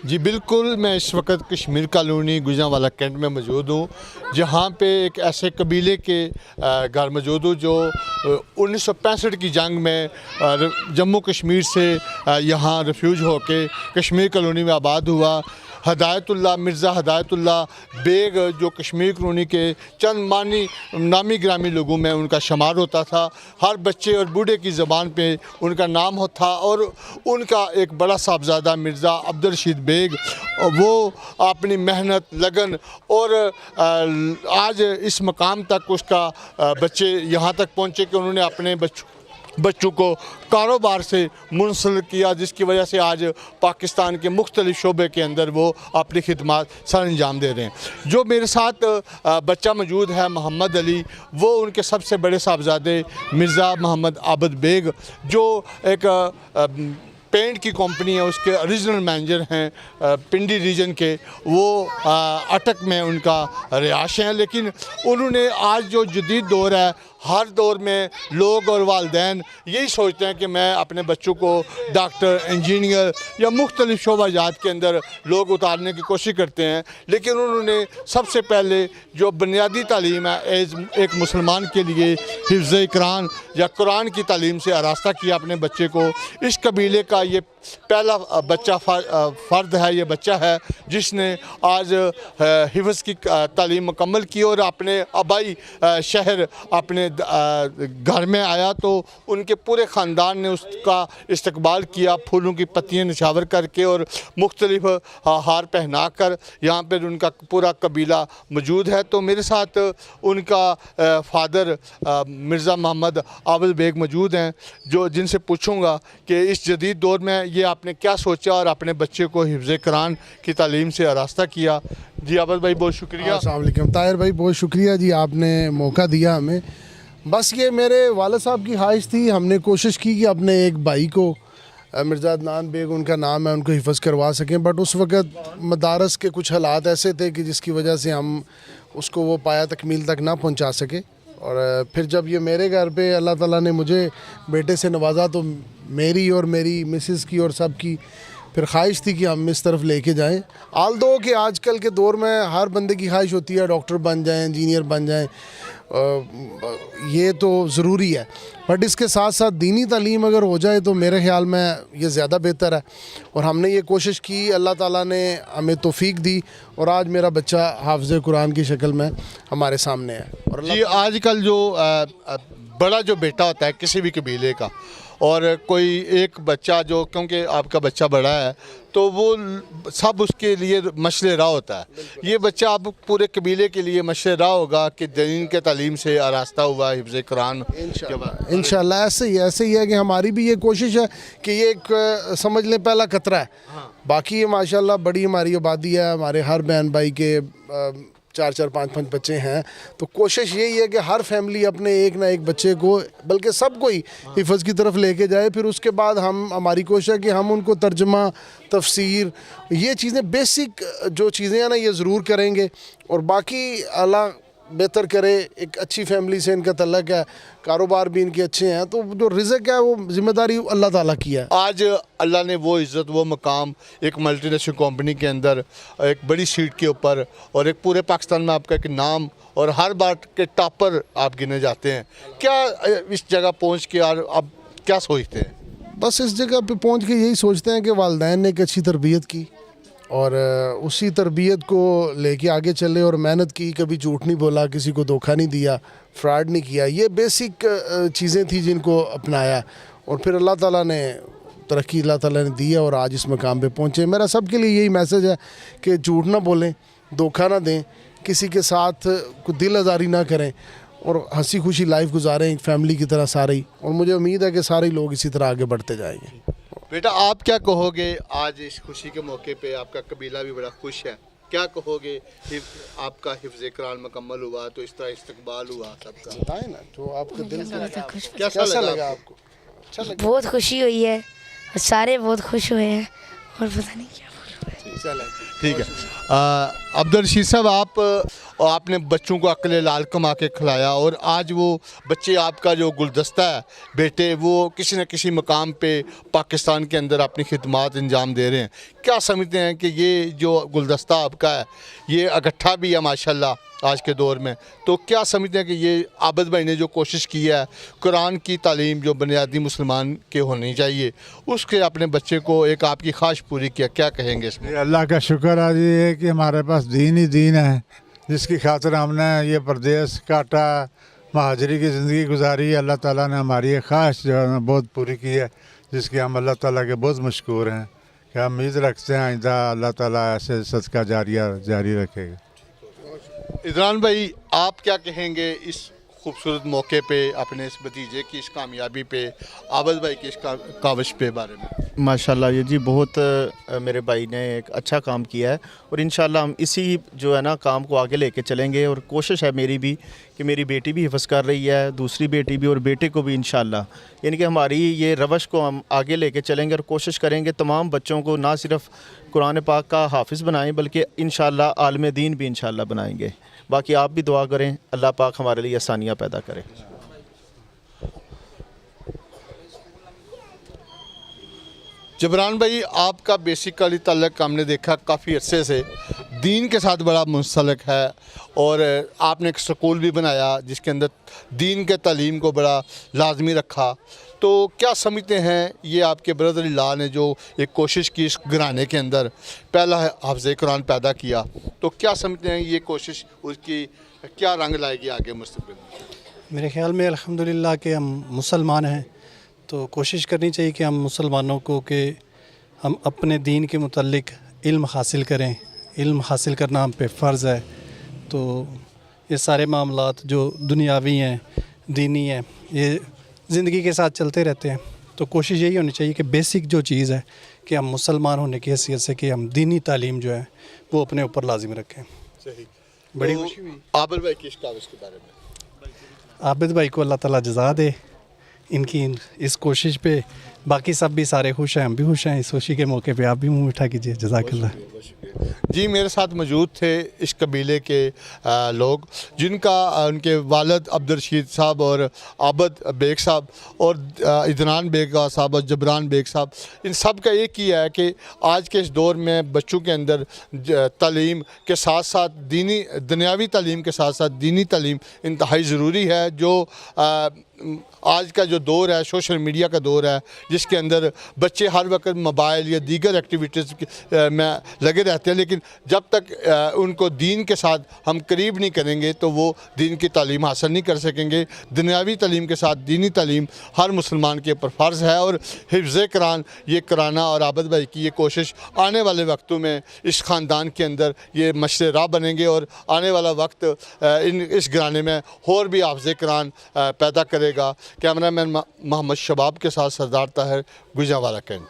जी बिल्कुल, मैं इस वक्त कश्मीर कॉलोनी गुजरांवाला कैंट में मौजूद हूँ, जहाँ पे एक ऐसे कबीले के घर मौजूद हूँ जो 1965 की जंग में जम्मू कश्मीर से यहाँ रिफ्यूज होके कश्मीर कॉलोनी में आबाद हुआ। हदायतुल्लाह मिर्ज़ा हदायतुल्लाह बेग जो कश्मीर कॉलोनी के चंद नामी ग्रामी लोगों में उनका शुमार होता था। हर बच्चे और बूढ़े की ज़बान पे उनका नाम था और उनका एक बड़ा साहबजादा मिर्ज़ा अब्दुल रशीद बेग, वो अपनी मेहनत लगन और आज इस मकाम तक उसका बच्चे यहाँ तक पहुँचे कि उन्होंने अपने बच्चों को कारोबार से मुंसलिक किया, जिसकी वजह से आज पाकिस्तान के मुख्तलिफ शोबे के अंदर वो अपनी खिदमत सर अंजाम दे रहे हैं। जो मेरे साथ बच्चा मौजूद है मोहम्मद अली, वो उनके सबसे बड़े साहबजादे मिर्ज़ा मोहम्मद आबिद बेग जो एक पेंट की कंपनी है उसके ओरिजिनल मैनेजर हैं पिंडी रीजन के, वो अटक में उनका रिहाश है। लेकिन उन्होंने आज जो जदीद दौर है, हर दौर में लोग और वालिदैन यही सोचते हैं कि मैं अपने बच्चों को डॉक्टर, इंजीनियर या मुख्तलिफ शोबाजात के अंदर लोग उतारने की कोशिश करते हैं। लेकिन उन्होंने सबसे पहले जो बुनियादी तालीम है एक मुसलमान के लिए हिफ्ज़ कुरान या कुरान की तालीम से आरास्ता किया अपने बच्चे को। इस कबीले का ये पहला बच्चा फ़र्द है, ये बच्चा है जिसने आज हिफ्ज़ की तालीम मुकम्मल की और अपने आबाई शहर अपने घर में आया तो उनके पूरे ख़ानदान ने उसका इस्तकबाल किया, फूलों की पत्तियाँ निछावर करके और मुख्तलिफ हार पहना कर। यहाँ पर उनका पूरा कबीला मौजूद है। तो मेरे साथ उनका फ़ादर मिर्ज़ा मोहम्मद आबिद बेग मौजूद हैं, जो जिनसे पूछूँगा कि इस जदीद दौर में ये आपने क्या सोचा और अपने बच्चे को हिफ्ज़ कुरान की तालीम से आरास्ता किया। जी आबिद भाई बहुत शुक्रिया। अस्सलाम वालेकुम ताहिर भाई, बहुत शुक्रिया जी, आपने मौका दिया हमें। बस ये मेरे वालिद साहब की ख्वाहिश थी, हमने कोशिश की कि अपने एक भाई को मिर्ज़ा अदनान बेग उनका नाम है, उनको हिफ़्ज़ करवा सकें। बट उस वक़्त मदारस के कुछ हालात ऐसे थे कि जिसकी वजह से हम उसको वो पाया तकमील तक ना पहुंचा सके। और फिर जब ये मेरे घर पे अल्लाह ताला ने मुझे बेटे से नवाजा तो मेरी और मेरी मिसेस की और सब की फिर ख्वाहिश थी कि हम इस तरफ लेके जाएं। आल दो कि आजकल के दौर में हर बंदे की ख्वाहिश होती है डॉक्टर बन जाएं, इंजीनियर बन जाएं, ये तो ज़रूरी है। बट इसके साथ साथ दीनी तालीम अगर हो जाए तो मेरे ख़्याल में ये ज़्यादा बेहतर है। और हमने ये कोशिश की, अल्लाह ताला ने हमें तौफीक दी और आज मेरा बच्चा हाफ़िज़ कुरान की शक्ल में हमारे सामने है। और जी आजकल जो बड़ा जो बेटा होता है किसी भी कबीले का, और कोई एक बच्चा जो, क्योंकि आपका बच्चा बड़ा है तो वो सब उसके लिए मशरे राह होता है। ये बच्चा अब पूरे कबीले के लिए मशरे राह होगा कि दीन के तालीम से आरास्ता हुआ हिफ्ज़ कुरान। इंशाअल्लाह ऐसे ही है कि हमारी भी ये कोशिश है कि ये एक समझ लें पहला कतरा है। बाकी ये माशाल्लाह बड़ी हमारी आबादी है, हमारे हर बहन भाई के 4-4, 5-5 बच्चे हैं। तो कोशिश यही है कि हर फैमिली अपने एक ना एक बच्चे को, बल्कि सबको ही हिफ़्ज़ की तरफ लेके जाए। फिर उसके बाद हमारी कोशिश है कि हम उनको तर्जुमा, तफसीर, ये चीज़ें बेसिक जो चीज़ें हैं ना ये ज़रूर करेंगे। और बाकी अल्लाह बेहतर करे, एक अच्छी फैमिली से इनका तल्लक है, कारोबार भी इनके अच्छे हैं, तो जो रिज़्क़ है वो ज़िम्मेदारी अल्लाह ताला की है। आज अल्लाह ने वो इज़्ज़त, वो मकाम एक मल्टीनेशनल कंपनी के अंदर एक बड़ी सीट के ऊपर और एक पूरे पाकिस्तान में आपका एक नाम और हर बात के टॉपर आप गिने जाते हैं। क्या इस जगह पहुँच के और अब क्या सोचते हैं? बस इस जगह पे पहुँच के यही सोचते हैं कि वालिदैन ने एक अच्छी तरबियत की और उसी तरबियत को लेके आगे चले और मेहनत की, कभी झूठ नहीं बोला, किसी को धोखा नहीं दिया, फ्रॉड नहीं किया। ये बेसिक चीज़ें थी जिनको अपनाया और फिर अल्लाह ताला ने तरक्की अल्लाह ताला ने दी है और आज इस मकाम पे पहुँचे। मेरा सबके लिए यही मैसेज है कि झूठ ना बोलें, धोखा ना दें, किसी के साथ कोई दिल आज़ारी ना करें और हंसी खुशी लाइफ गुजारें एक फैमिली की तरह सारे ही। और मुझे उम्मीद है कि सारे लोग इसी तरह आगे बढ़ते जाएंगे। बेटा आप क्या कहोगे आज इस खुशी के मौके पे? आपका कबीला भी बड़ा खुश है, क्या कहोगे? आपका हिफ्ज़ कुरान मुकम्मल हुआ तो इस तरह इस्तकबाल हुआ सबका, बताएं ना जो आपके दिल से कैसा लगा आपको? अच्छा लगा? बहुत खुशी हुई है, सारे बहुत खुश हुए हैं और पता नहीं क्या बोल रहे हैं। ठीक है। अब्दुल रशीद साहब, आपने बच्चों को अक्ल लाल कमा के खिलाया और आज वो बच्चे, आपका जो गुलदस्ता है बेटे, वो किसी न किसी मकाम पे पाकिस्तान के अंदर अपनी खिदमत अंजाम दे रहे हैं। क्या समझते हैं कि ये जो गुलदस्ता आपका है ये इकट्ठा भी है माशाल्लाह आज के दौर में, तो क्या समझते हैं कि ये आबिद भाई ने जो कोशिश की है कुरान की तालीम जो बुनियादी मुसलमान के होनी चाहिए उसके अपने बच्चे को एक आपकी ख्वाहिश पूरी किया, क्या कहेंगे इसमें? अल्लाह का शुक्र आज ये है कि हमारे पास दीन ही दीन है, जिसकी खातिर हमने ये परदेश काटा, महाजरी की ज़िंदगी गुजारी। अल्लाह ताला ने हमारी ये ख्वाहिश जो है ना बहुत पूरी की है, जिसकी हम अल्लाह ताला के बहुत मशकूर हैं कि हम उम्मीद रखते हैं आइंदा अल्लाह ताला ऐसे सदका जारिया जारी रखेगा। इदरान भाई, आप क्या कहेंगे इस खूबसूरत मौके पे अपने इस भतीजे की इस कामयाबी पे, आबिद भाई की इस काविश पे बारे में? माशाल्लाह ये जी बहुत मेरे भाई ने एक अच्छा काम किया है और इंशाल्लाह हम इसी जो है ना काम को आगे लेके चलेंगे। और कोशिश है मेरी भी कि मेरी बेटी भी हिफ़्ज़ कर रही है, दूसरी बेटी भी और बेटे को भी इंशाल्लाह, यानी कि हमारी ये रवश को हम आगे लेके चलेंगे और कोशिश करेंगे तमाम बच्चों को ना सिर्फ कुरान पाक का हाफिज़ बनाएं बल्कि इंशाल्लाह आलिम दीन भी इंशाल्लाह बनाएंगे। बाकी आप भी दुआ करें, अल्लाह पाक हमारे लिए आसानियाँ पैदा करे। जबरान भाई, आपका बेसिकली ताल्लुक़ हमने देखा काफ़ी अरसे से दीन के साथ बड़ा मुंसलिक है और आपने एक स्कूल भी बनाया जिसके अंदर दीन के तालीम को बड़ा लाजमी रखा। तो क्या समझते हैं ये आपके ब्रदर ला ने जो एक कोशिश की इस घराने के अंदर पहला हाफ़िज़ कुरान पैदा किया, तो क्या समझते हैं ये कोशिश उसकी क्या रंग लाएगी आगे मुस्तक़बिल में? मेरे ख़्याल में अल्हम्दुलिल्लाह कि हम मुसलमान हैं तो कोशिश करनी चाहिए कि हम मुसलमानों को कि हम अपने दीन के मुतल्लिक़ इल्म हासिल करें। इल्म हासिल करना हम पे फ़र्ज़ है। तो ये सारे मामलात जो दुनियावी हैं, दीनी हैं, ये ज़िंदगी के साथ चलते रहते हैं। तो कोशिश यही होनी चाहिए कि बेसिक जो चीज़ है कि हम मुसलमान होने की हैसियत से कि हम दीनी तालीम जो है वो अपने ऊपर लाजिम रखें। सही। बड़ी तो खुशी हुई। आबिद भाई की इस काविश के बारे में? आबिद भाई को अल्लाह ताला जज़ा दे इनकी इस कोशिश पे। बाकी सब भी सारे खुश हैं, हम भी खुश हैं। इस खुशी के मौके पे आप भी मुँह मीठा कीजिए। जज़ाकल्लाह। जी, मेरे साथ मौजूद थे इस कबीले के लोग जिनका उनके वालिद अब्दुल रशीद साहब और आबिद बेग साहब और इदरान बेग साहब और जबरान बेग साहब, इन सब का एक ही है कि आज के इस दौर में बच्चों के अंदर तालीम के साथ साथ दीनी दुनियावी तालीम के साथ साथ दीनी तालीम इंतहाई ज़रूरी है। जो आज का जो दौर है सोशल मीडिया का दौर है जिसके अंदर बच्चे हर वक्त मोबाइल या दीगर एक्टिविटीज़ में लगे रहते हैं, लेकिन जब तक उनको दीन के साथ हम करीब नहीं करेंगे तो वो दीन की तालीम हासिल नहीं कर सकेंगे। दुनियावी तालीम के साथ दीनी तालीम हर मुसलमान के ऊपर फ़र्ज़ है और हिफ्ज़ कुरान ये कराना और आबिद भाई की ये कोशिश आने वाले वक्तों में इस ख़ानदान के अंदर ये मशरे राह बनेंगे और आने वाला वक्त इस घराने में और भी हाफ़िज़ कुरान पैदा करेगा। कैमरामैन मोहम्मद शबाब के साथ सरदार ताहिर, गुजरांवाला कैंट।